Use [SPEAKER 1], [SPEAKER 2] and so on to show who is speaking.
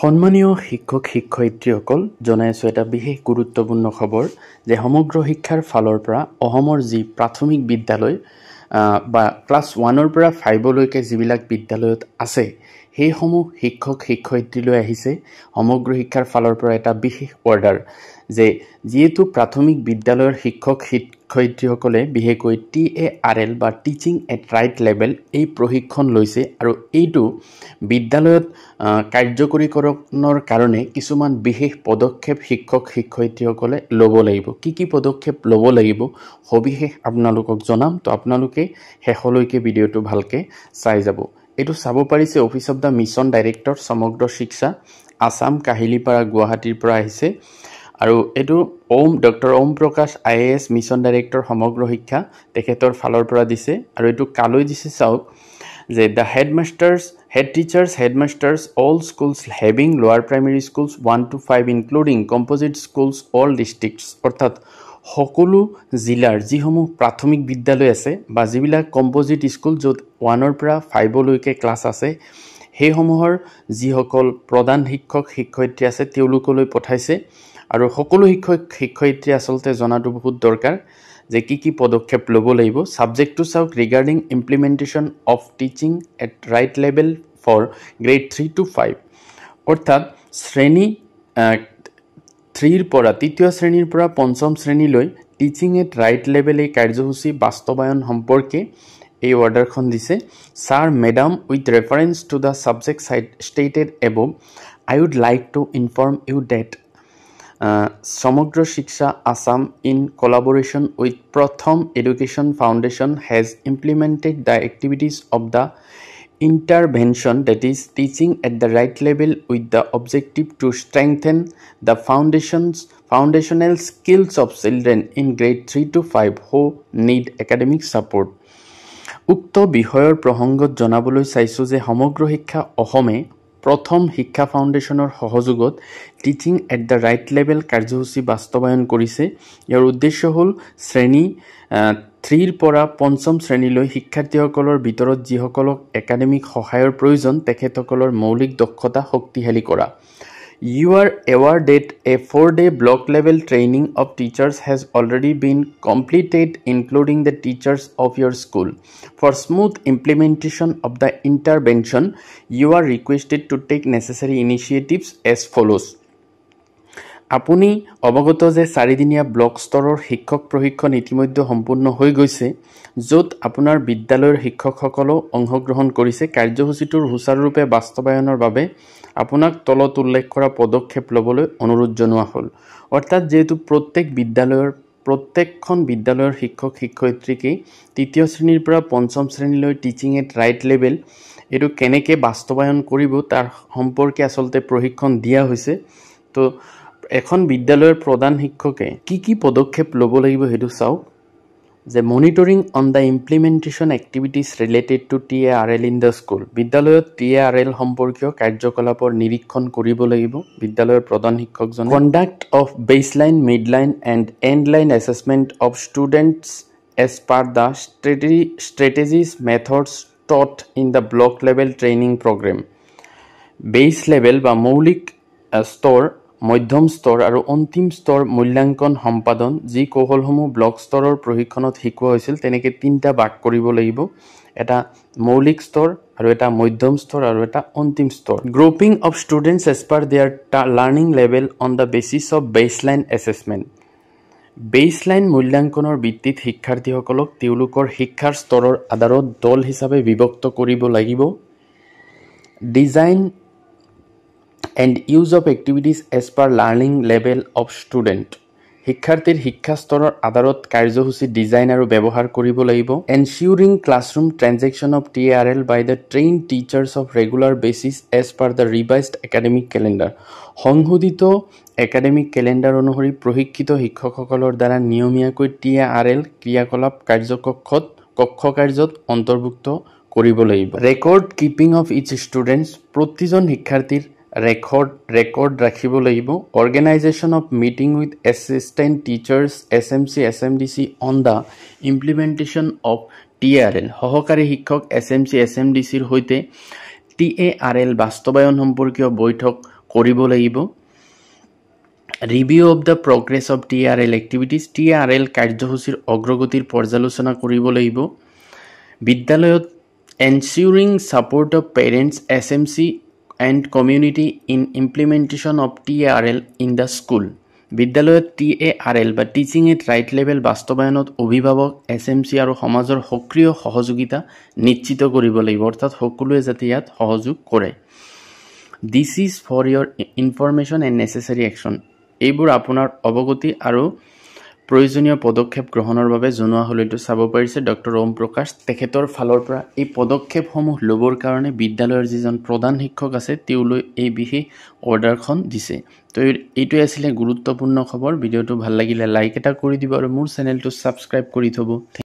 [SPEAKER 1] সন্মানীয় শিক্ষক শিক্ষয়িত্ৰীসকল জনাইছো এটা বিশেষ গুৰুত্বপূৰ্ণ খবৰ যে সমগ্ৰ শিক্ষাৰ ফালৰ পৰা অসমৰ যি প্ৰাথমিক বিদ্যালয় বা ক্লাছ 1 ৰ পৰা 5 লৈকে যিবিলাক বিদ্যালয়ত আছে সেই সমূহ শিক্ষক শিক্ষয়িত্ৰীলৈ আহিছে সমগ্ৰ শিক্ষাৰ ফালৰ পৰা এটা বিশেষ অৰ্ডাৰ যে যেহেতু প্ৰাথমিক বিদ্যালয়ৰ শিক্ষক শিক্ষয়িত্ৰীসকলে বিশেষকৈ TARL বা টিচিং এট ৰাইট লেভেল এই প্ৰশিক্ষণ লৈছে আৰু এইটো বিদ্যালয়ত কাৰ্যকৰীকৰণৰ কাৰণে কিছুমান বিশেষ পদক্ষেপ শিক্ষক শিক্ষয়িত্ৰীসকলে ল'ব লাগিব কি পদক্ষেপ ল'ব লাগিব সবিশেষ আপোনালোকক জনাম তো আপোনালোকে শেষলৈকে ভিডিঅটো ভালকে চাই যাব এটো চাব পাৰিছে office of the mission director সমগ্ৰ শিক্ষা আসাম কাহিলিপাৰা গুৱাহাটীৰ পৰা আহিছে আৰু এটো ডক্টৰ ওম প্ৰকাশ IAS মিশন ডাইৰেক্টৰ সমগ্ৰ শিক্ষা তেখেতৰ ফালৰ পৰা দিছে আৰু এটো কালৈ দিছে চাওক যে the head teachers headmasters all schools having lower primary schools 1 to 5 including composite schools all districts অৰ্থাৎ সকলো জিলাৰ যিসমূহ প্ৰাথমিক বিদ্যালয় আছে বা যিবিলাক কম্পোজিট স্কুল য'ত 1 ৰ পৰা 5 লৈকে ক্লাছ আছে সেই সমূহৰ যিসকল প্ৰধান শিক্ষক শিক্ষয়িত্ৰী আছে তেওঁলোকলৈ পঠাইছে আৰু সকলো শিক্ষক শিক্ষয়িত্ৰী আসলতে জনাটো বহুত দৰকাৰ যে কি পদক্ষেপ ল'ব লাগিব সাবজেক্ট টু চাওক regarding implementation of teaching at right level for grade 3 to 5 অৰ্থাৎ শ্ৰেণী 3 ৰ পৰা তৃতীয় শ্ৰেণীৰ পৰা পঞ্চম শ্ৰেণীলৈ টিচিং এট ৰাইট লেভেল এই কাৰ্যসূচী বাস্তৱায়ন সম্পৰ্কে এই অৰ্ডাৰখন দিছে sir madam with reference to the subject stated above I would like to inform you that সমগ্ৰ শিক্ষা Assam in collaboration with Pratham Education Foundation has implemented the activities of the intervention that is teaching at the right level with the objective to strengthen the foundational skills of children in grade 3 to 5 who need academic support উক্ত বিষয়ৰ প্ৰসংগত জনাবলৈ চাইছো যে সমগ্ৰ শিক্ষা অসমে প্ৰথম শিক্ষা ফাউণ্ডেশ্যনৰ সহযোগত teaching at the right level কাৰ্যসূচী বাস্তৱায়ন কৰিছে ইয়াৰ উদ্দেশ্য হ'ল শ্ৰেণী 3 ৰ পৰা পঞ্চম শ্ৰেণীলৈ শিক্ষাৰ্থীসকলৰ ভিতৰত যিসকলক একাডেমিক সহায়ৰ প্ৰয়োজন তেখেতসকলৰ মৌলিক দক্ষতা শক্তিশালী কৰা You are aware that a 4-day block level training of teachers has already been completed including the teachers of your school. For smooth implementation of the intervention, you are requested to take necessary initiatives as follows. আপুনি অৱগত যে 4 দিনীয়া block স্তৰৰ শিক্ষক প্ৰশিক্ষণ ইতিমধ্যে সম্পূৰ্ণ হৈ গৈছে য'ত আপোনাৰ বিদ্যালয়ৰ শিক্ষকসকলক অংশগ্ৰহণ কৰিছে কাৰ্যসূচীটোৰ সুচাৰুৰূপে বাস্তৱায়নৰ বাবে আপোনাক তলত উল্লেখ কৰা পদক্ষেপ ল'বলৈ অনুৰোধ জনোৱা হ'ল অৰ্থাৎ যেহেতু প্ৰত্যেকখন বিদ্যালয়ৰ শিক্ষক শিক্ষয়িত্ৰীকে তৃতীয় শ্ৰেণীৰ পৰা পঞ্চম শ্ৰেণীলৈ টিচিং এট ৰাইট লেভেল এটো কেনেকৈ বাস্তৱায়ন কৰিব তাৰ সম্পৰ্কে আসলতে প্ৰশিক্ষণ দিয়া হৈছে তো এখন বিদ্যালয়ৰ প্ৰধান শিক্ষকে কি পদক্ষেপ ল'ব লাগিব হেতু চাওক যে monitoring on the implementation activities related to TARL in the school বিদ্যালয়ত TARL সম্পৰ্কীয় কাৰ্যকলাপৰ নিৰীক্ষণ কৰিব লাগিব বিদ্যালয়ৰ প্ৰধান শিক্ষকজনে conduct of baseline midline and endline assessment of students as per the strategies methods taught in the block level training program base level বা মৌলিক স্তৰ মধ্যম স্তৰ আৰু অন্তিম স্তৰ মূল্যাঙ্কন সম্পাদন যি কৌশলসমূহ ব্লক স্তৰৰ প্ৰশিক্ষণত শিকোৱা হৈছিল তেনেকৈ তিনিটা ভাগ কৰিব লাগিব এটা মৌলিক স্তৰ আৰু এটা মধ্যম স্তৰ আৰু এটা অন্তিম স্তৰ grouping of students as per their learning level on the basis of baseline assessment baseline মূল্যাঙ্কনৰ ভিত্তিত শিক্ষাৰ্থীসকলক তেওঁলোকৰ শিক্ষাৰ স্তৰৰ আধাৰত দল হিচাপে বিভক্ত কৰিব লাগিব design and use of activities as per learning level of student শিক্ষাৰ্থীৰ শিক্ষা স্তৰৰ আধাৰত কাৰ্যসূচী ডিজাইন আৰু ব্যৱহাৰ কৰিব লাগিব ensuring classroom transaction of TARL by the trained teachers of regular basis as per the revised academic calendar সংশোধিত একাডেমিক ক্যালেন্ডাৰ অনুসৰি প্ৰশিক্ষিত শিক্ষকসকলৰ দ্বাৰা নিয়মীয়াকৈ TARL ক্ৰিয়াকলাপ কক্ষ কাৰ্যত অন্তৰ্ভুক্ত কৰিব লাগিব record keeping of each students প্ৰতিজন শিক্ষাৰ্থীৰ record ৰাখিব লাগিব organization of meeting with assistant teachers SMC SMDC on the implementation of TARL সহকাৰী শিক্ষক SMC SMDC ৰ হৈতে TARL বাস্তৱায়ন সম্পৰ্কীয় বৈঠক কৰিব লাগিব review of the progress of TRL activities TRL কাৰ্যসূচীৰ অগ্ৰগতিৰ পৰ্যালোচনা কৰিব লাগিব বিদ্যালয়ত ensuring support of parents SMC and community in implementation of TRL in the school বিদ্যালয়ত TARL বা টিচিং এট ৰাইট লেভেল বাস্তৱায়নত অভিভাৱক SMC আৰু সমাজৰ সক্ৰিয় সহযোগিতা নিশ্চিত কৰিব লাগিব অৰ্থাৎ সকলোৱে যাতে ইয়াত সহযোগ কৰে This is for your information and necessary action এইবোৰ আপোনাৰ অৱগতি আৰু প্ৰয়োজনীয় পদক্ষেপ গ্ৰহণৰ বাবে জনোৱা হলৈটো চাব পাৰিছে ডক্টৰ ওম প্ৰকাশ তেখেতৰ ফালৰ পৰা এই পদক্ষেপসমূহ লবৰ কাৰণে বিদ্যালয়ৰ যিজন প্ৰধান শিক্ষক আছে তেওঁলৈ এই বিশেষ অৰ্ডাৰখন দিছে তো এইটোই আছিল গুৰুত্বপূৰ্ণ খবৰ ভিডিওটো ভাল লাগিলে লাইক এটা কৰি দিব আৰু মোৰ চেনেলটো সাবস্ক্ৰাইব কৰি থব